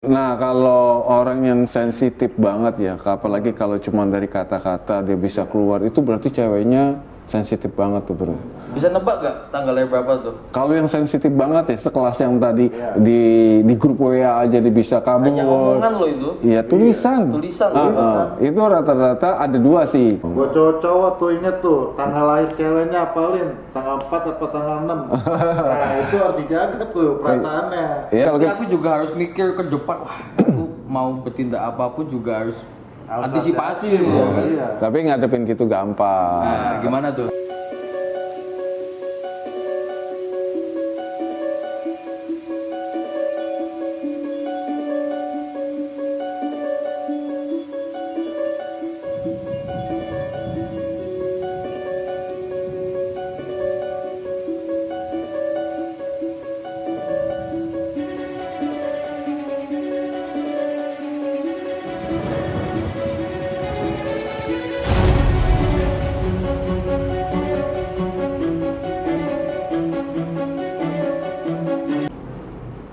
Nah, kalau orang yang sensitif banget ya, apalagi kalau cuma dari kata-kata dia bisa keluar, itu berarti ceweknya sensitif banget tuh bro. Bisa nebak gak tanggalnya berapa tuh? Kalau yang sensitif banget ya, sekelas yang tadi di grup WA aja dia bisa kabur. Hanya omongan lo itu. Iya, tulisan. Tulisan. Itu rata-rata ada dua sih. Buat cowok-cowok tuh inget tuh, tanggal lahir ceweknya apalin, tanggal 4 atau tanggal 6. Nah itu harus dijaga tuh perasaannya. Iya, kalau Tapi aku juga harus mikir ke depan, wah aku mau bertindak apapun juga harus antisipasi hati-hati, nih ya kan. iya. tapi ngadepin gitu gampang. Nah, gimana tuh?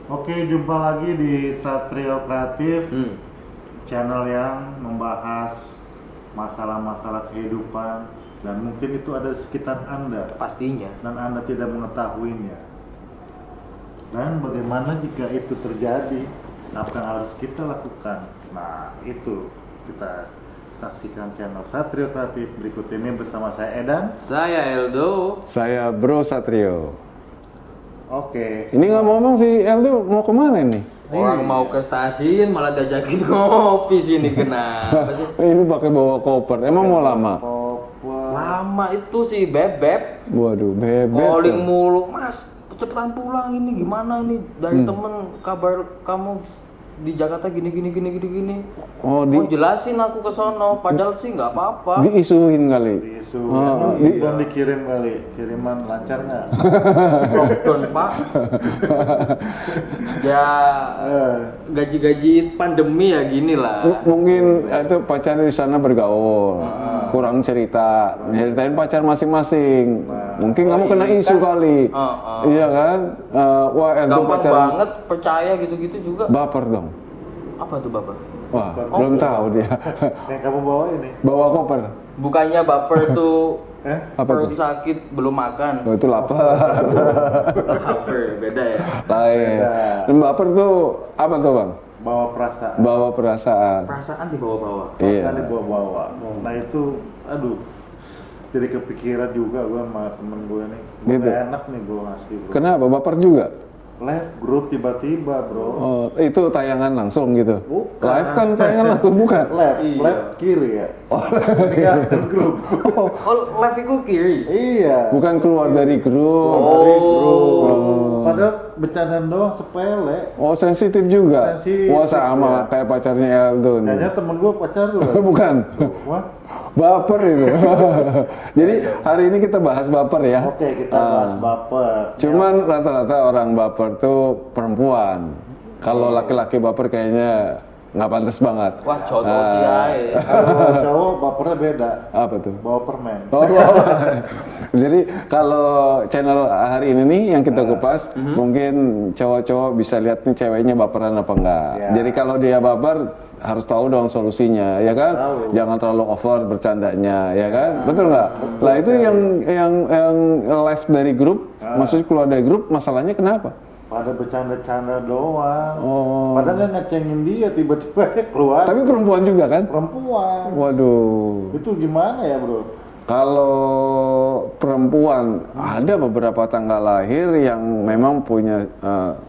Oke, jumpa lagi di Satrio Kreatif, channel yang membahas masalah-masalah kehidupan dan mungkin itu ada di sekitar Anda Pastinya. dan Anda tidak mengetahuinya. Dan bagaimana jika itu terjadi, apa yang harus kita lakukan? Nah, itu kita saksikan channel Satrio Kreatif berikut ini bersama saya Edan. Saya Eldo. Saya Bro Satrio. Oke. Ini ngomong si Eldo mau kemana nih? Orang mau ke stasiun malah diajakin ngopi sini, kenapa sih? Ini pakai bawa koper. Emang mau lama? Koper. Lama itu sih bebek. Waduh, bebek. Calling mulu, Mas. Cepetan pulang ini gimana ini dari temen kabar kamu di Jakarta gini. Oh, Mau jelasin aku ke sono, padahal sih nggak apa-apa. diisuin kali. Isu. Oh, Belum dikirim kali. Kiriman lancar nggak? Lockdown Pak. Ya gaji pandemi ya gini lah. Mungkin itu pacar di sana bergaul, kurang cerita, ceritain pacar masing-masing. Mungkin kamu kena isu kali, iya kan? Wah, Eldo Gampang pacar banget percaya gitu-gitu juga. baper dong. Apa tuh baper? Wah, belum tahu dia. Yang kamu bawa ini? Bawa koper. Bukannya baper tuh Apa perut tuh? sakit belum makan. Oh, itu lapar. Baper beda ya. Lain. Dan baper tuh apa tuh bang? Bawa perasaan. Bawa perasaan. Perasaan dibawa-bawa. Iya. Perasaan dibawa-bawa. Nah itu, aduh. Jadi kepikiran juga gue sama temen gue nih. Gitu. Gak enak nih gue ngasih bro. Kenapa? Baper juga? Live grup tiba-tiba bro. Oh, itu tayangan langsung gitu. Bukan. Live kan tayangan langsung bukan? Live, Iya. live kiri ya. Ini kan grup. Oh, live itu kiri. Iya. Bukan keluar dari grup. Dari grup. Padahal bercandaan doang sepele. Oh, sensitif juga. Sensitif, Wah, sama ya. kayak pacarnya Eldo nih. Kayaknya temen gue pacar lu. Bukan. Wah. Baper itu. Jadi hari ini kita bahas baper ya. Oke, kita bahas baper. Cuman rata-rata orang baper tuh perempuan. Kalau laki-laki baper kayaknya nggak pantas banget. Wah, contoh sih ay. Kalau cowok bapernya beda. Apa tuh? Bawa permen. Oh, jadi kalau channel hari ini nih yang kita kupas, mungkin cowok-cowok bisa lihat nih ceweknya baperan apa enggak. Ya. Jadi kalau dia baper harus tahu dong solusinya, ya kan? Tahu. Jangan terlalu over bercandanya, ya kan? Betul nggak? Lah itu yang live dari grup, maksudnya keluar dari grup, masalahnya kenapa? Pada bercanda-canda doang. Oh. Padahal nggak ngecengin dia, tiba-tiba dia keluar. Tapi perempuan juga kan? Perempuan. Waduh. Itu gimana ya bro? Kalau perempuan ada beberapa tanggal lahir yang memang punya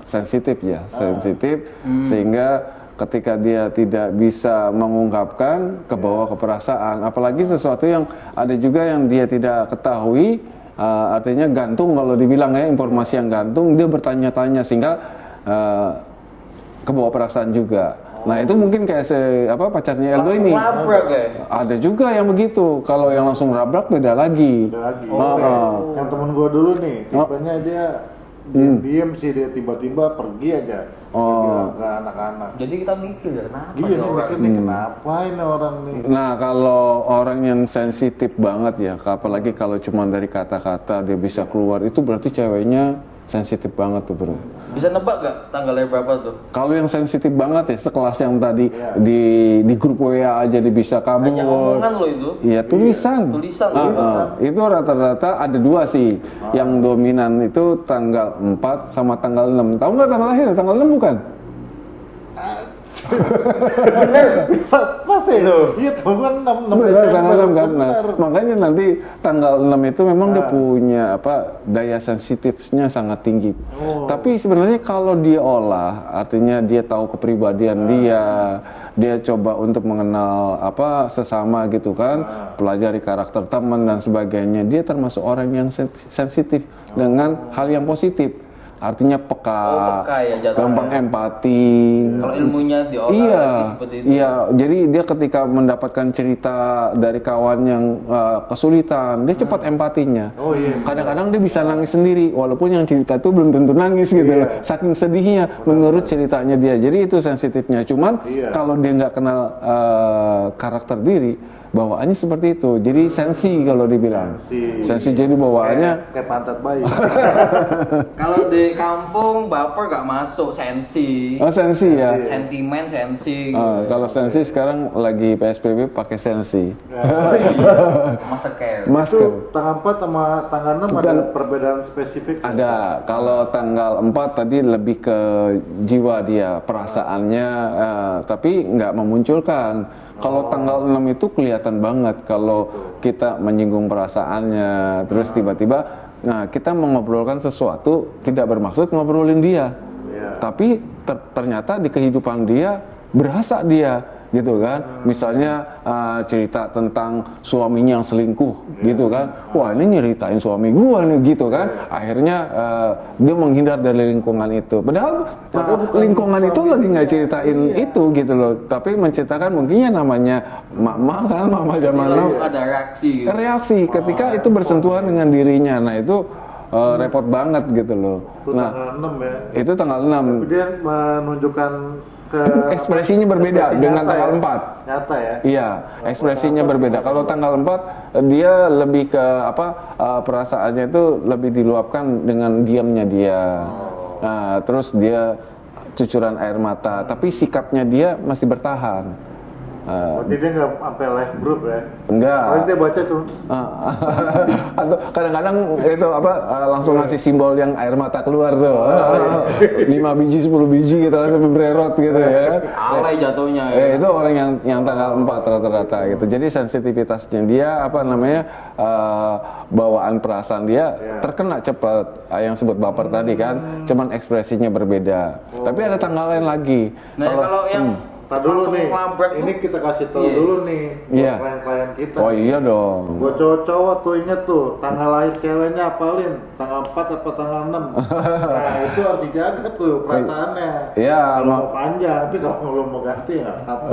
sensitif ya, sensitif sehingga ketika dia tidak bisa mengungkapkan kebawa ke perasaan, apalagi sesuatu yang ada juga yang dia tidak ketahui, artinya gantung kalau dibilang ya informasi yang gantung dia bertanya-tanya sehingga kebawa perasaan juga. Nah itu mungkin kayak pacarnya Eldo ini. Labrak ya. Ada juga yang begitu. Kalau yang langsung rabrak beda lagi. Ada lagi. Oh. Yang temen gua dulu nih, tipenya dia diem sih, dia tiba-tiba pergi aja. Bilang ke anak-anak. Jadi kita mikir ya kenapa Iya nih nih orang. mikir nih kenapa ini orang nih. Nah kalau orang yang sensitif banget ya, apalagi kalau cuma dari kata-kata dia bisa keluar, itu berarti ceweknya sensitif banget tuh bro. Bisa nebak gak tanggalnya berapa tuh? Kalau yang sensitif banget ya sekelas yang tadi Iya. di grup WA aja dia bisa kabur. Hanya omongan lo itu. Iya tulisan. Tulisan, Itu rata-rata ada dua sih. Yang dominan itu tanggal 4 sama tanggal 6. Tahu nggak tanggal lahir? Tanggal 6 bukan? Bisa pas ya? Iya tuh kan 6 Benar, tanggal 6 kan. Nah, Benar. makanya nanti tanggal 6 itu memang dia punya daya sensitifnya sangat tinggi. Tapi sebenarnya kalau dia olah, artinya dia tahu kepribadian dia coba untuk mengenal sesama gitu kan, pelajari karakter teman dan sebagainya. Dia termasuk orang yang sensitif dengan hal yang positif. Artinya peka, peka ya jatuhnya. gampang empati. Kalau ilmunya diolah Iya, lebih seperti itu. iya. Jadi dia ketika mendapatkan cerita dari kawan yang kesulitan, dia cepat empatinya. Oh iya. Kadang-kadang dia bisa nangis sendiri, walaupun yang cerita itu belum tentu nangis gitu loh. Saking sedihnya menurut ceritanya dia. Jadi itu sensitifnya. Cuman kalau dia nggak kenal karakter diri, bawaannya seperti itu. Jadi sensi kalau dibilang. Sensi jadi bawaannya. Kayak pantat bayi. Kalau di kampung baper gak masuk, sensi. Oh sensi ya. Sentimen, sensi. Kalau sensi sekarang lagi PSBB pakai sensi. Masker. Masker. Itu tanggal 4 sama tanggal 6 ada perbedaan spesifik? Ada. Kalau tanggal 4 tadi lebih ke jiwa dia, perasaannya, tapi nggak memunculkan. Kalau tanggal 6 itu kelihatan banget kalau kita menyinggung perasaannya, terus tiba-tiba, kita mengobrolkan sesuatu tidak bermaksud ngobrolin dia, tapi ternyata di kehidupan dia berasa dia. Gitu kan, misalnya cerita tentang suaminya yang selingkuh, gitu kan, wah ini nyeritain suami gua nih, gitu kan, akhirnya dia menghindar dari lingkungan itu, padahal lingkungan itu lagi nggak ceritain itu, gitu loh, tapi menceritakan mungkinnya namanya mama kan, mama zaman now, Ada reaksi gitu. reaksi ketika itu bersentuhan dengan dirinya, nah itu repot banget gitu loh. Itu Nah tanggal 6 ya? itu tanggal 6. Dia menunjukkan Ekspresinya berbeda ekspresi dengan nyata tanggal ya? 4. Nyata ya? Iya, ekspresinya berbeda. Kalau tanggal 4 dia lebih ke perasaannya itu lebih diluapkan dengan diamnya dia. Nah, terus dia cucuran air mata, tapi sikapnya dia masih bertahan. Berarti dia nggak sampai live group ya? Enggak. Oh, dia baca tuh. Atau kadang-kadang itu langsung ngasih simbol yang air mata keluar tuh. 5 biji 10 biji gitu sampai bererot gitu ya. Alay jatuhnya ya. Itu orang yang tanggal 4 rata-rata gitu. Jadi sensitivitasnya dia bawaan perasaan dia terkena cepat. Yang sebut baper tadi kan, cuman ekspresinya berbeda. Tapi ada tanggal lain lagi. Nah kalau yang Ntar dulu langsung nih, ngelabrak ini tuh, kita kasih tahu Iya. dulu nih buat Iya. klien-klien kita. Oh iya dong. Buat cowok-cowok tuh inget tuh, tanggal lahir ceweknya apalin, tanggal 4 apa tanggal 6. Nah itu harus dijaga tuh perasaannya. Iya, Kalau mau panjang, tapi kalau belum mau ganti ya apa.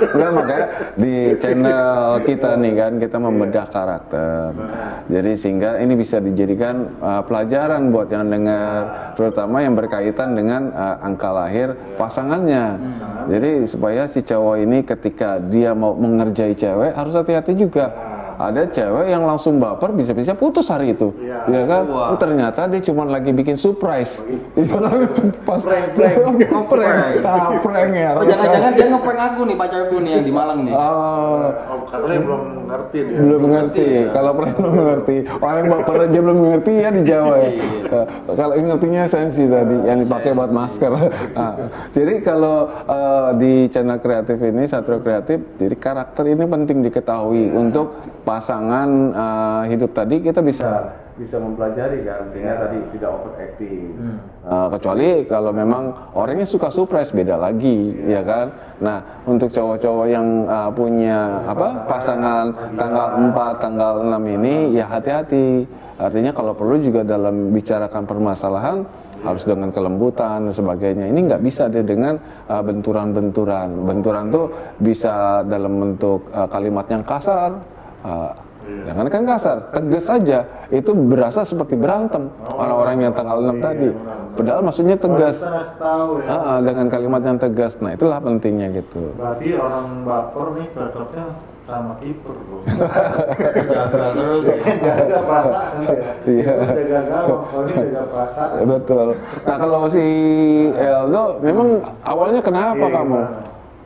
Enggak, makanya di channel kita nih kan kita membedah karakter. Jadi sehingga ini bisa dijadikan pelajaran buat yang dengar, terutama yang berkaitan dengan angka lahir pasangannya. Jadi supaya si cowok ini ketika dia mau mengerjai cewek harus hati-hati juga. Ada cewek yang langsung baper bisa-bisa putus hari itu, ya kan? Wah. Ternyata dia cuma lagi bikin surprise. Iya kan? Pas Prank. prank ya. Oh jangan-jangan dia ngeprank aku nih, pacarku nih yang di Malang nih. Oh, karena belum ngerti dia. Belum mengerti. Kalau pernah belum mengerti, orang yang baper aja belum mengerti ya di Jawa ya. Kalau ngertinya sensi tadi yang dipakai buat masker. Jadi kalau di channel kreatif ini, Satrio Kreatif, jadi karakter ini penting diketahui untuk pasangan hidup tadi kita bisa mempelajari kan, sehingga tadi tidak overacting. Kecuali kalau memang orangnya suka surprise, beda lagi, ya kan. Nah, untuk cowok-cowok yang punya pasangan tanggal 4, tanggal 6 ini ya hati-hati. Artinya kalau perlu juga dalam bicarakan permasalahan harus dengan kelembutan dan sebagainya. Ini nggak bisa deh dengan benturan-benturan. Benturan tuh bisa dalam bentuk kalimat yang kasar. Jangan kan kasar, tegas saja. Itu berasa seperti berantem orang-orang yang tanggal 6 tadi. Padahal maksudnya tegas. Kita harus tahu ya. Dengan kalimat yang tegas. Nah, itulah pentingnya gitu. Berarti orang baper nih cocoknya sama kiper bro. Jaga terus. Jaga perasaan ya. Iya. Itu jaga gawang, kalau ini jaga perasaan. Ya, betul. Nah kalau si Eldo memang awalnya kenapa Iya, kamu? gimana?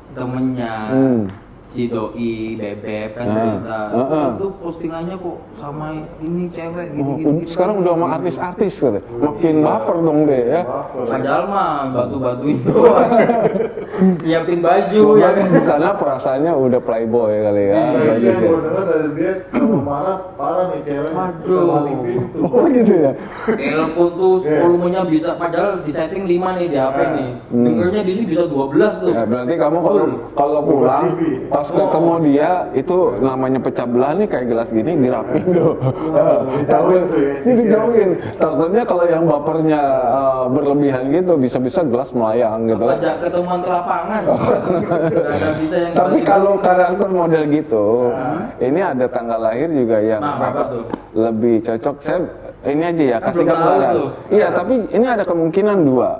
Temennya Hmm. si Doi Bebek kan Ah, cerita ah. itu postingannya kok sama ini cewek Oh, gini-gini. sekarang udah sama artis-artis gitu. Makin baper dong deh ya. Padahal mah bantu-bantuin doang. Nyiapin baju Cuma ya kan. di sana perasaannya udah playboy kali ya. Nah, Kayak itu yang gitu. gue dengar dari dia kalau marah parah nih cewek. Waduh. Kita maling pintu. Oh gitu ya. Telepon tuh volumenya bisa padahal di setting 5 nih di HP nih. Dengernya di sini bisa 12 tuh. Ya, berarti kamu kalau pulang pas ketemu dia itu namanya pecah belah nih kayak gelas gini dirapin tuh. Dijauhin tuh ya. Ini dijauhin. Takutnya kalau yang bapernya berlebihan gitu bisa-bisa gelas melayang gitu. Ajak ketemuan ke lapangan. Nggak ada bisa yang Tapi dibagi. kalau karakter model gitu, ini ada tanggal lahir juga yang Nah, apa tuh? lebih cocok. Saya ini aja ya Kan kasih belum tahu gambaran. tuh. Iya, tapi ini ada kemungkinan dua.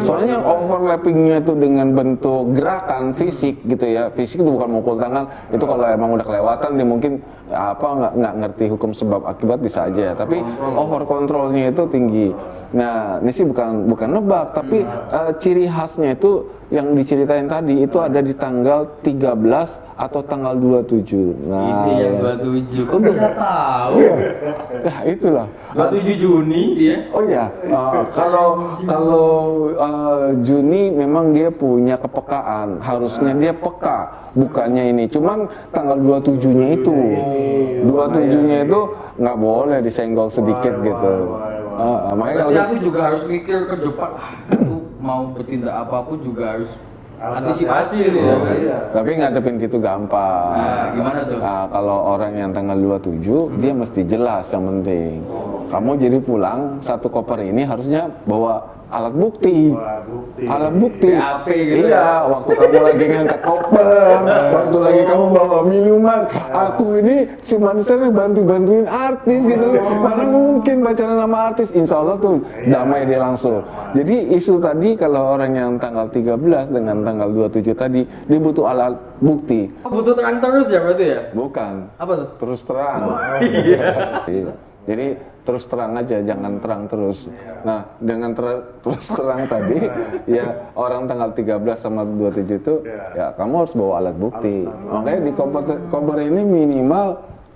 Soalnya yang overlappingnya itu dengan bentuk gerakan fisik gitu ya, fisik itu bukan mukul tangan, itu kalau emang udah kelewatan dia mungkin nggak ngerti hukum sebab akibat bisa aja, tapi over kontrolnya itu tinggi. Nah ini sih bukan nebak, tapi ciri khasnya itu yang diceritain tadi itu ada di tanggal 13 atau tanggal 27. Nah Ini yang 27. Kok bisa tahu? nah itulah. 27 Juni dia. Oh ya, kalau Juni memang dia punya kepekaan, harusnya dia peka, bukannya ini. Cuman tanggal 27-nya itu, 27-nya itu nggak boleh disenggol sedikit gitu. Makanya kalau Berarti aku juga harus mikir ke depan. Aku mau bertindak apapun juga harus antisipasi gitu ya kan. Iya. tapi ngadepin gitu gampang. Nah, gimana tuh? Nah, kalau orang yang tanggal 27 dia mesti jelas yang penting. Kamu jadi pulang satu koper ini harusnya bawa alat bukti. Wah, bukti. Alat bukti. BAP gitu Iya, ya. waktu kamu lagi ngangkat koper, waktu lagi kamu bawa minuman, aku ini cuman sana bantuin artis gitu. Mana mungkin pacaran sama artis, insya Allah tuh damai dia langsung. Jadi isu tadi kalau orang yang tanggal 13 dengan tanggal 27 tadi, dia butuh alat bukti. Butuh terang terus ya berarti ya? Bukan, Apa tuh? terus terang. Iya. Jadi terus terang aja, jangan terang terus. Nah, dengan terus terang tadi, ya orang tanggal 13 sama 27 itu, ya kamu harus bawa alat bukti. Makanya di koper ini minimal,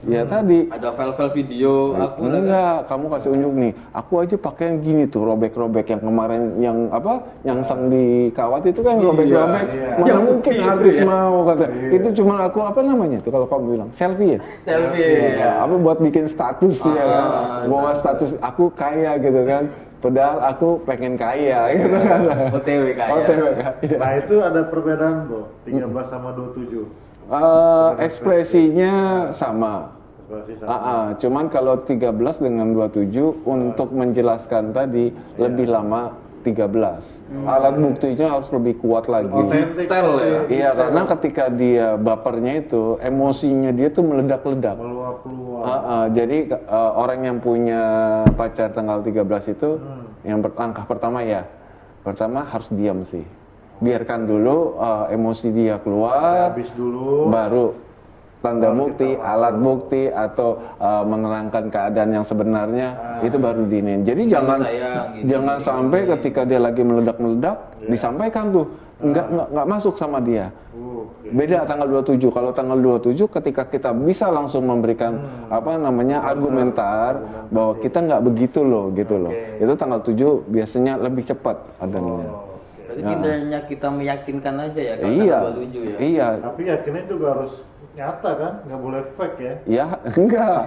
ya tadi. Ada file-file video aku Enggak, kamu kasih unjuk nih. Aku aja pakai yang gini tuh, robek-robek yang kemarin yang apa, nyangsang di kawat itu kan robek-robek. Mana Yang mungkin putih itu artis ya. mau kata. Itu cuma aku apa namanya tuh kalau kamu bilang selfie ya. selfie. Ya, apa buat bikin status ya kan, bawa status aku kaya gitu kan, padahal aku pengen kaya gitu kan. OTW kaya. OTW kaya. Nah itu ada perbedaan bro, 13 sama 27. Ekspresinya sama. Berarti sama. Cuman kalau 13 dengan 27 untuk menjelaskan tadi lebih lama 13. Alat buktinya harus lebih kuat lagi. Otentik. Tel ya. Iya, karena ketika dia bapernya itu, emosinya dia tuh meledak-ledak. Meluap-luap. Jadi orang yang punya pacar tanggal 13 itu yang langkah pertama ya, pertama harus diam sih. Biarkan dulu emosi dia keluar, Habis dulu. baru tanda bukti, alat bukti atau menerangkan keadaan yang sebenarnya itu baru diinin. Jadi jangan sayang, gitu. jangan sampai ketika dia lagi meledak-meledak disampaikan tuh nggak masuk sama dia. Beda tanggal 27. Kalau tanggal 27 ketika kita bisa langsung memberikan apa namanya argumentar bahwa kita nggak begitu loh gitu loh. Itu tanggal 7 biasanya lebih cepat adanya. Berarti pinternya kita meyakinkan aja ya kalau Iya. tanggal 27 ya. Iya. Tapi yakinnya juga harus nyata kan, nggak boleh fake ya. Ya, enggak.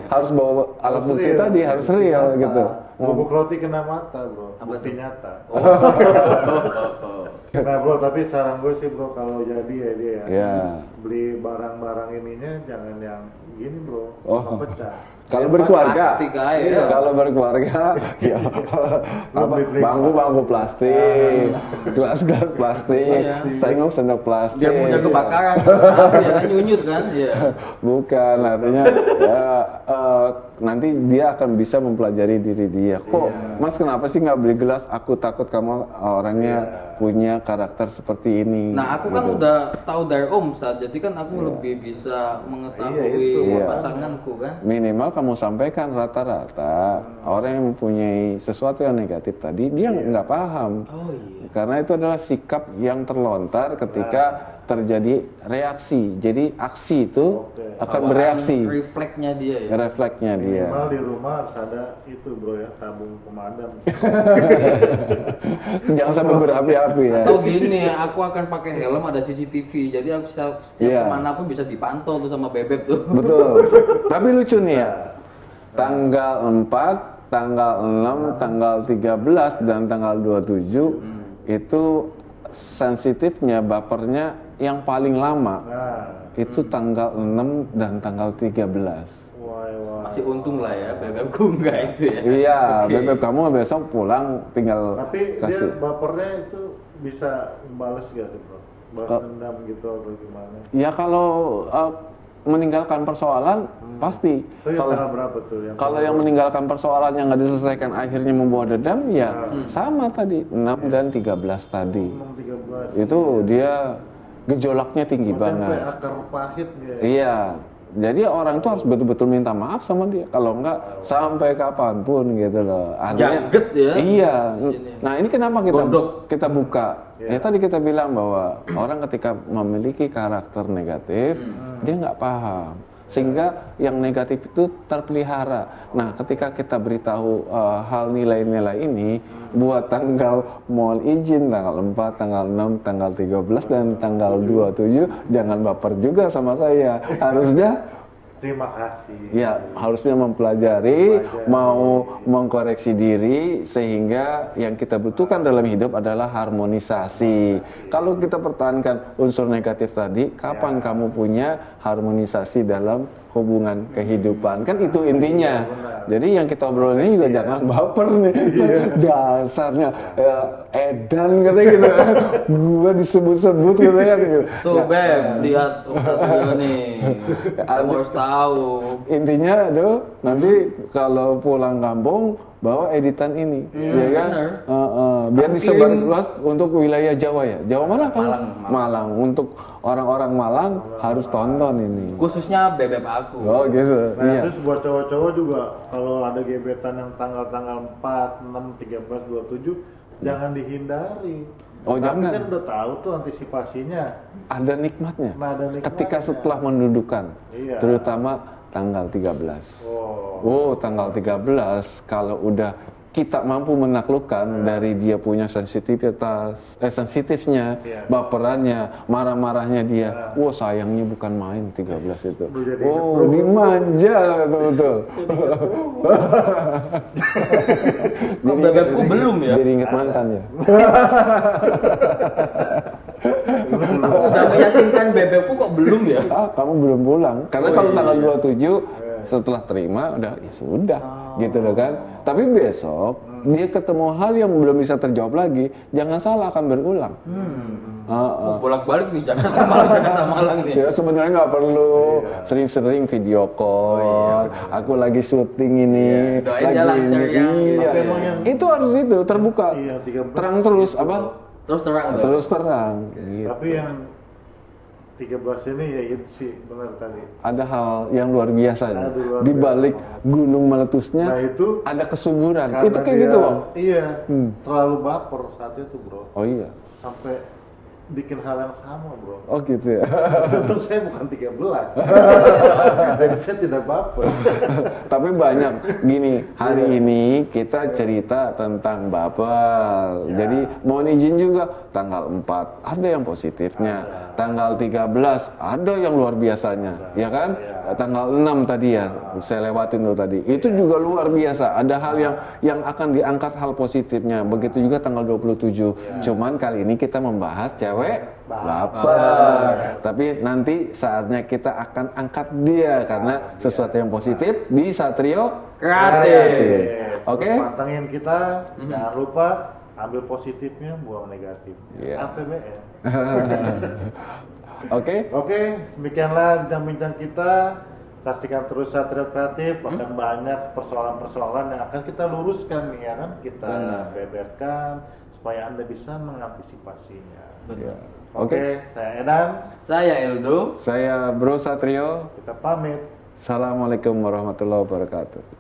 Harus bawa alat bukti tadi, harus real Nyata. gitu. Bubuk roti kena mata bro, Apa bukti tuh? nyata. Nah bro, tapi saran gue sih bro, kalau jadi ya dia ya, Ya. beli barang-barang ininya jangan yang gini bro, Oh. pecah. Kalau berkeluarga, Plastik aja. kalau berkeluarga, ya apa, Beli-beli. bangku plastik, gelas plastik, sendok plastik. Biar mudah kebakaran. Ya kan nyunyut kan? Iya. Bukan, artinya ya, nanti dia akan bisa mempelajari diri dia. Kok Mas kenapa sih nggak beli gelas? Aku takut kamu orangnya punya karakter seperti ini. Nah, aku kan udah tahu dari Om Ustadz, jadi kan aku lebih bisa mengetahui pasanganku kan. Minimal kamu sampaikan rata-rata orang yang mempunyai sesuatu yang negatif tadi dia nggak paham. Oh iya. Karena itu adalah sikap yang terlontar ketika terjadi reaksi. Jadi aksi itu akan bereaksi. Refleksnya dia ya. Refleksnya dia. Minimal di rumah harus ada itu bro ya, tabung pemadam. Jangan sampai berapi-api ya. Atau gini, aku akan pakai helm ada CCTV, jadi aku setiap kemana pun bisa dipantau tuh sama bebek tuh. Betul. Tapi lucu nih ya. Tanggal 4, tanggal 6, tanggal 13 dan tanggal 27 itu sensitifnya, bapernya yang paling lama itu tanggal 6 dan tanggal 13. Wah. Masih untung lah ya, bebekku enggak itu ya. Iya, bebek kamu besok pulang tinggal Tapi kasih. dia bapernya itu bisa balas gak tuh bro? Balas dendam gitu atau gimana? Ya kalau meninggalkan persoalan pasti. Itu yang tanggal berapa tuh? Kalau yang meninggalkan persoalan yang nggak diselesaikan akhirnya membawa dendam, ya sama tadi 6 dan 13 tadi. 6, 13. Itu dia gejolaknya tinggi banget. Sampai akar pahit gitu. Iya. Jadi orang tuh harus betul-betul minta maaf sama dia. Kalau enggak sampai kapanpun gitu loh. Jaget ya. Iya. Nah ini kenapa Gondok. kita buka? Ya tadi kita bilang bahwa orang ketika memiliki karakter negatif, dia nggak paham. Sehingga yang negatif itu terpelihara. Nah ketika kita beritahu hal nilai-nilai ini, buat tanggal mohon izin tanggal 4, tanggal 6, tanggal 13 dan tanggal 27 jangan baper juga sama saya. Harusnya Terima kasih. ya harusnya mempelajari, mau mengkoreksi diri sehingga yang kita butuhkan dalam hidup adalah harmonisasi. Kalau kita pertahankan unsur negatif tadi, kapan kamu punya harmonisasi dalam hubungan kehidupan? Kan itu intinya. Jadi yang kita obrolin ini juga jangan baper nih. Dasarnya edan katanya gitu kan. Gua disebut-sebut gitu kan gitu. Tuh Beb, lihat Ustadz nih. Kamu harus tahu. Intinya nanti kalau pulang kampung bawa editan ini, ya kan? Biar disebar luas untuk wilayah Jawa ya. Jawa mana kan? Malang. Untuk orang-orang Malang harus tonton ini. Khususnya bebek aku. Oh gitu. Nah Iya. terus buat cowok-cowok juga kalau ada gebetan yang tanggal-tanggal 4, 6, 13, 27 jangan dihindari. Oh, Tapi jangan. kan udah tahu tuh antisipasinya. Ada nikmatnya. Nah, ada nikmatnya. Ketika setelah mendudukan, Iya. terutama tanggal 13. Oh. Tanggal 13 kalau udah kita mampu menaklukkan dari dia punya sensitifnya, baperannya, marah-marahnya dia. Sayangnya bukan main 13 itu. Dimanja betul-betul. Kok bebekku belum ya? Jadi ingat mantan ya. Udah meyakinkan bebekku kok belum ya? Kamu belum pulang. Karena kalau tanggal 27 setelah terima udah ya sudah gitu loh kan. Tapi besok dia ketemu hal yang belum bisa terjawab lagi, jangan salah akan berulang. Bolak-balik nih Jakarta Malang nih. Ya sebenarnya nggak perlu sering-sering video call. Aku lagi syuting ini, Doain lagi dia lancar ya. Iya. Itu harus itu terbuka, Iya, 13. terang terus apa? Terus terang. Terus terang. Gitu. Tapi yang 13 ini ya itu sih benar tadi. Ada hal yang luar biasa Ada luar di balik gunung meletusnya. Nah itu ada kesuburan. karena Itu kayak dia- gitu, Bang. Iya, terlalu baper saat itu bro. Oh iya. Sampai bikin hal yang sama bro. Oh gitu ya. Untung saya bukan 13. Jadi saya tidak baper. Tapi banyak gini, hari ini kita cerita tentang baper. Jadi mohon izin juga tanggal 4 ada yang positifnya. Tanggal 13 ada yang luar biasanya, ya kan? Tanggal 6 tadi ya, saya lewatin tuh tadi. Itu juga luar biasa. Ada hal yang akan diangkat hal positifnya. Begitu juga tanggal 27. Cuman kali ini kita membahas cewek baper. Tapi nanti saatnya kita akan angkat dia karena sesuatu yang positif di Satrio Kreatif. Oke? Pantengin kita, jangan lupa ambil positifnya, buang negatif. Iya. APBN. Oke? Oke, demikianlah bincang-bincang kita. Saksikan terus Satrio Kreatif, akan banyak persoalan-persoalan yang akan kita luruskan nih ya kan, kita beberkan supaya Anda bisa mengantisipasinya. Ya. Oke, saya Edan, Saya Eldo. Saya Bro Satrio. kita pamit. Assalamualaikum warahmatullahi wabarakatuh.